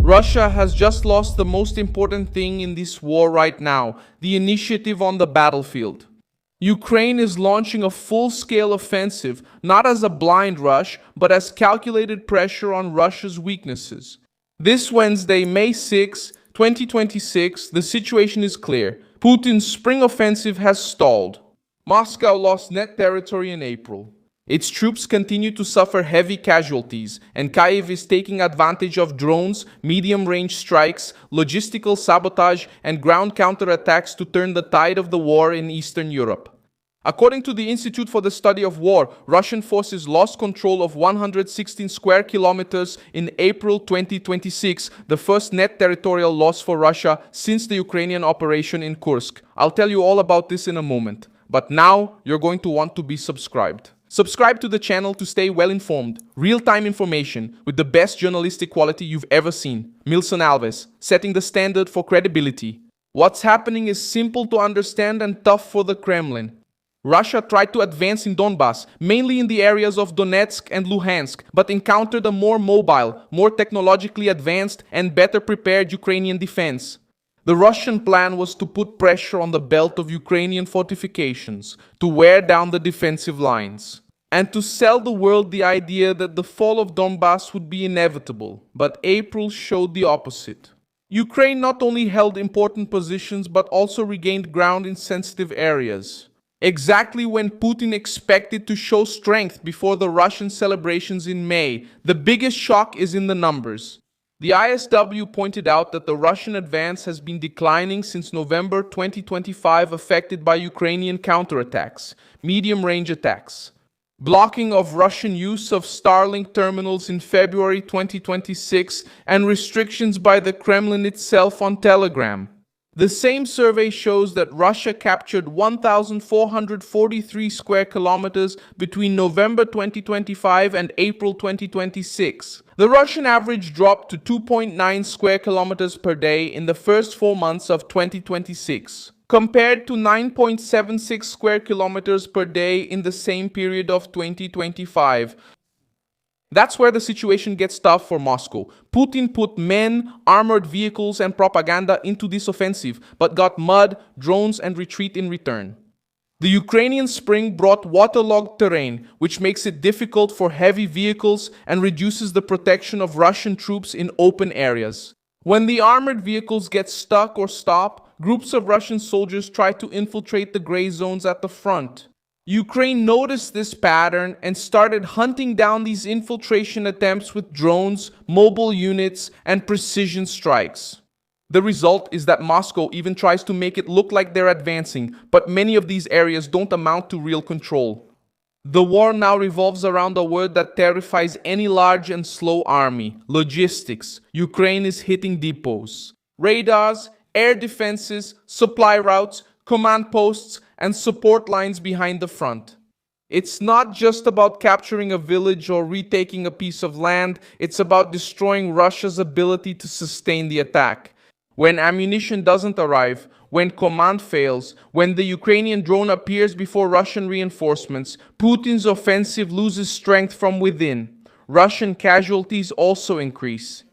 Russia has just lost the most important thing in this war right now, the initiative on the battlefield. Ukraine is launching a full-scale offensive, not as a blind rush, but as calculated pressure on Russia's weaknesses. This Wednesday, May 6, 2026, the situation is clear. Putin's spring offensive has stalled. Moscow lost net territory in April. Its troops continue to suffer heavy casualties, and Kyiv is taking advantage of drones, medium-range strikes, logistical sabotage, and ground counterattacks to turn the tide of the war in Eastern Europe. According to the Institute for the Study of War, Russian forces lost control of 116 square kilometers in April 2026, the first net territorial loss for Russia since the Ukrainian operation in Kursk. I'll tell you all about this in a moment, but now you're going to want to be subscribed. Subscribe to the channel to stay well-informed, real-time information with the best journalistic quality you've ever seen. Milson Alves, setting the standard for credibility. What's happening is simple to understand and tough for the Kremlin. Russia tried to advance in Donbass, mainly in the areas of Donetsk and Luhansk, but encountered a more mobile, more technologically advanced, and better prepared Ukrainian defense. The Russian plan was to put pressure on the belt of Ukrainian fortifications, to wear down the defensive lines, and to sell the world the idea that the fall of Donbass would be inevitable. But April showed the opposite. Ukraine not only held important positions but also regained ground in sensitive areas. Exactly when Putin expected to show strength before the Russian celebrations in May, the biggest shock is in the numbers. The ISW pointed out that the Russian advance has been declining since November 2025, affected by Ukrainian counterattacks, medium-range attacks, blocking of Russian use of Starlink terminals in February 2026, and restrictions by the Kremlin itself on Telegram. The same survey shows that Russia captured 1,443 square kilometers between November 2025 and April 2026. The Russian average dropped to 2.9 square kilometers per day in the first 4 months of 2026, compared to 9.76 square kilometers per day in the same period of 2025. That's where the situation gets tough for Moscow. Putin put men, armored vehicles, and propaganda into this offensive, but got mud, drones, and retreat in return. The Ukrainian spring brought waterlogged terrain, which makes it difficult for heavy vehicles and reduces the protection of Russian troops in open areas. When the armored vehicles get stuck or stop, groups of Russian soldiers try to infiltrate the gray zones at the front. Ukraine noticed this pattern and started hunting down these infiltration attempts with drones, mobile units, and precision strikes. The result is that Moscow even tries to make it look like they're advancing, but many of these areas don't amount to real control. The war now revolves around a word that terrifies any large and slow army: logistics. Ukraine is hitting depots, radars, air defenses, supply routes, command posts, and support lines behind the front. It's not just about capturing a village or retaking a piece of land, it's about destroying Russia's ability to sustain the attack. When ammunition doesn't arrive, when command fails, when the Ukrainian drone appears before Russian reinforcements, Putin's offensive loses strength from within. Russian casualties also increase.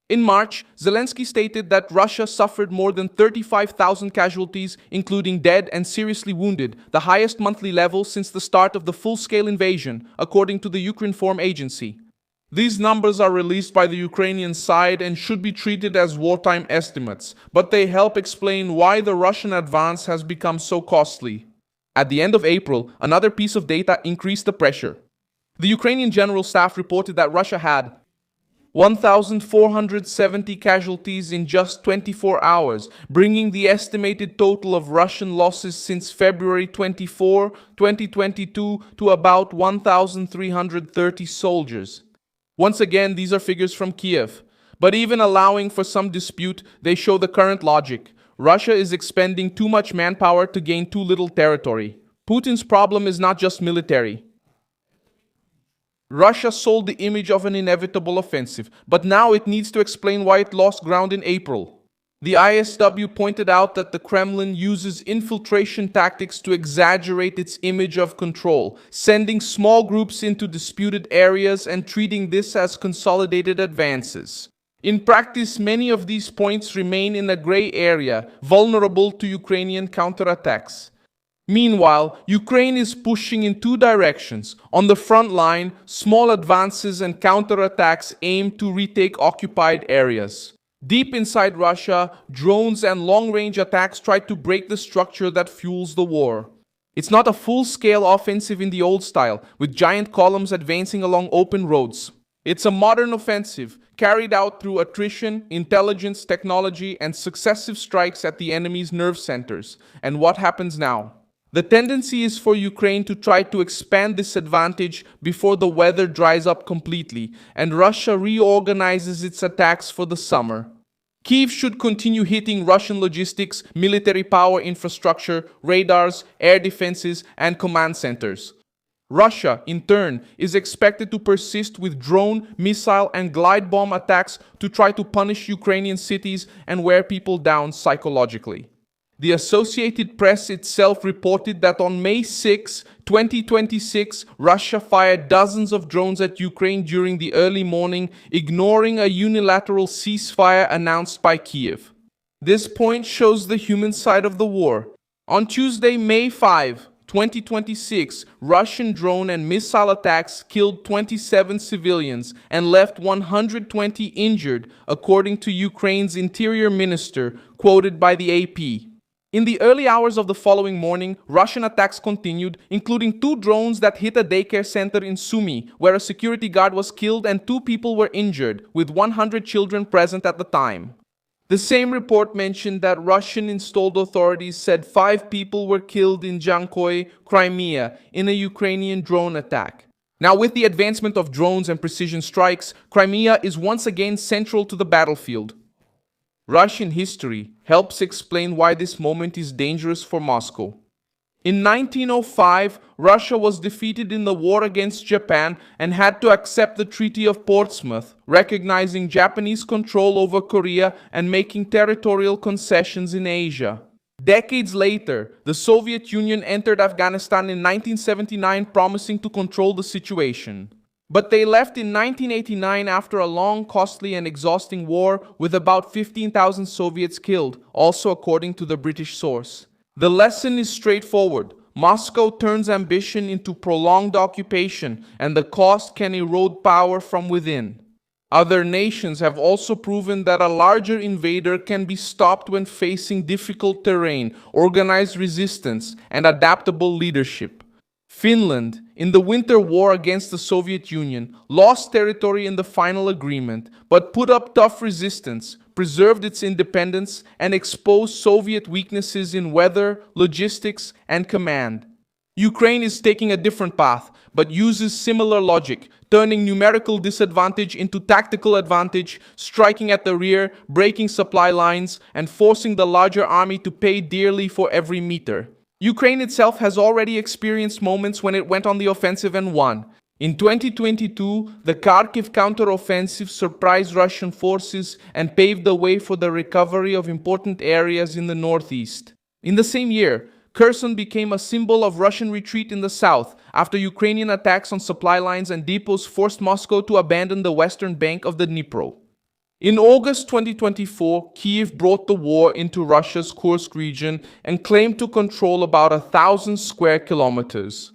In March, Zelensky stated that Russia suffered more than 35,000 casualties, including dead and seriously wounded, the highest monthly level since the start of the full-scale invasion, according to the Ukrinform agency. These numbers are released by the Ukrainian side and should be treated as wartime estimates, but they help explain why the Russian advance has become so costly. At the end of April, another piece of data increased the pressure. The Ukrainian General Staff reported that Russia had 1,470 casualties in just 24 hours, bringing the estimated total of Russian losses since February 24, 2022 to about 1,330 soldiers. Once again, these are figures from Kiev. But even allowing for some dispute, they show the current logic. Russia is expending too much manpower to gain too little territory. Putin's problem is not just military. Russia sold the image of an inevitable offensive, but now it needs to explain why it lost ground in April. The ISW pointed out that the Kremlin uses infiltration tactics to exaggerate its image of control, sending small groups into disputed areas and treating this as consolidated advances. In practice, many of these points remain in a gray area, vulnerable to Ukrainian counterattacks. Meanwhile, Ukraine is pushing in two directions. On the front line, small advances and counterattacks aim to retake occupied areas. Deep inside Russia, drones and long-range attacks try to break the structure that fuels the war. It's not a full-scale offensive in the old style, with giant columns advancing along open roads. It's a modern offensive, carried out through attrition, intelligence, technology, and successive strikes at the enemy's nerve centers. And what happens now? The tendency is for Ukraine to try to expand this advantage before the weather dries up completely, and Russia reorganizes its attacks for the summer. Kyiv should continue hitting Russian logistics, military power infrastructure, radars, air defenses, and command centers. Russia, in turn, is expected to persist with drone, missile, and glide bomb attacks to try to punish Ukrainian cities and wear people down psychologically. The Associated Press itself reported that on May 6, 2026, Russia fired dozens of drones at Ukraine during the early morning, ignoring a unilateral ceasefire announced by Kyiv. This point shows the human side of the war. On Tuesday, May 5, 2026, Russian drone and missile attacks killed 27 civilians and left 120 injured, according to Ukraine's interior minister, quoted by the AP. In the early hours of the following morning, Russian attacks continued, including 2 drones that hit a daycare center in Sumy, where a security guard was killed and 2 people were injured, with 100 children present at the time. The same report mentioned that Russian-installed authorities said 5 people were killed in Jankoy, Crimea, in a Ukrainian drone attack. Now, with the advancement of drones and precision strikes, Crimea is once again central to the battlefield. Russian history helps explain why this moment is dangerous for Moscow. In 1905, Russia was defeated in the war against Japan and had to accept the Treaty of Portsmouth, recognizing Japanese control over Korea and making territorial concessions in Asia. Decades later, the Soviet Union entered Afghanistan in 1979, promising to control the situation. But they left in 1989 after a long, costly, and exhausting war with about 15,000 Soviets killed, also according to the British source. The lesson is straightforward. Moscow turns ambition into prolonged occupation, and the cost can erode power from within. Other nations have also proven that a larger invader can be stopped when facing difficult terrain, organized resistance, and adaptable leadership. Finland, in the Winter War against the Soviet Union, lost territory in the final agreement, but put up tough resistance, preserved its independence, and exposed Soviet weaknesses in weather, logistics, and command. Ukraine is taking a different path, but uses similar logic, turning numerical disadvantage into tactical advantage, striking at the rear, breaking supply lines, and forcing the larger army to pay dearly for every meter. Ukraine itself has already experienced moments when it went on the offensive and won. In 2022, the Kharkiv counteroffensive surprised Russian forces and paved the way for the recovery of important areas in the northeast. In the same year, Kherson became a symbol of Russian retreat in the south after Ukrainian attacks on supply lines and depots forced Moscow to abandon the western bank of the Dnipro. In August 2024, Kyiv brought the war into Russia's Kursk region and claimed to control about 1,000 square kilometers.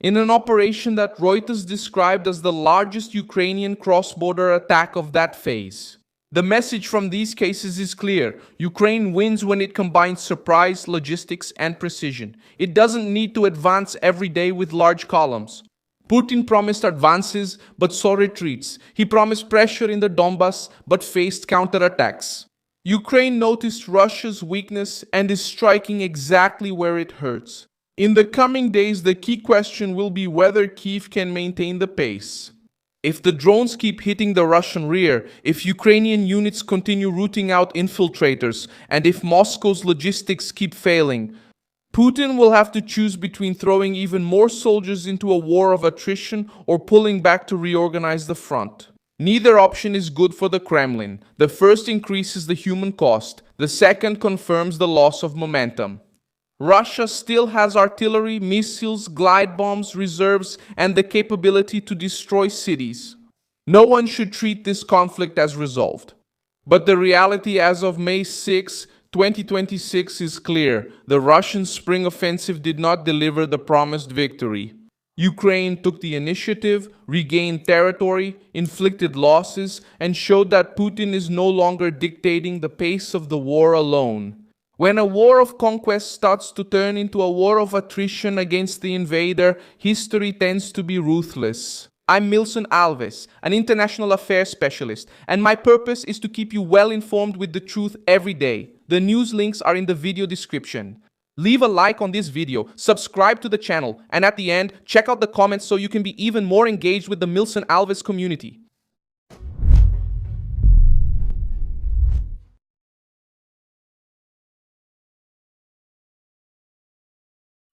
In an operation that Reuters described as the largest Ukrainian cross-border attack of that phase. The message from these cases is clear. Ukraine wins when it combines surprise, logistics, and precision. It doesn't need to advance every day with large columns. Putin promised advances, but saw retreats. He promised pressure in the Donbas, but faced counterattacks. Ukraine noticed Russia's weakness and is striking exactly where it hurts. In the coming days, the key question will be whether Kyiv can maintain the pace. If the drones keep hitting the Russian rear, if Ukrainian units continue rooting out infiltrators, and if Moscow's logistics keep failing, Putin will have to choose between throwing even more soldiers into a war of attrition or pulling back to reorganize the front. Neither option is good for the Kremlin. The first increases the human cost. The second confirms the loss of momentum. Russia still has artillery, missiles, glide bombs, reserves, and the capability to destroy cities. No one should treat this conflict as resolved. But the reality as of May 6, 2026 is clear. The Russian spring offensive did not deliver the promised victory. Ukraine took the initiative, regained territory, inflicted losses, and showed that Putin is no longer dictating the pace of the war alone. When a war of conquest starts to turn into a war of attrition against the invader, history tends to be ruthless. I'm Milson Alves, an international affairs specialist, and my purpose is to keep you well informed with the truth every day. The news links are in the video description. Leave a like on this video, subscribe to the channel, and at the end, check out the comments so you can be even more engaged with the Milson Alves community.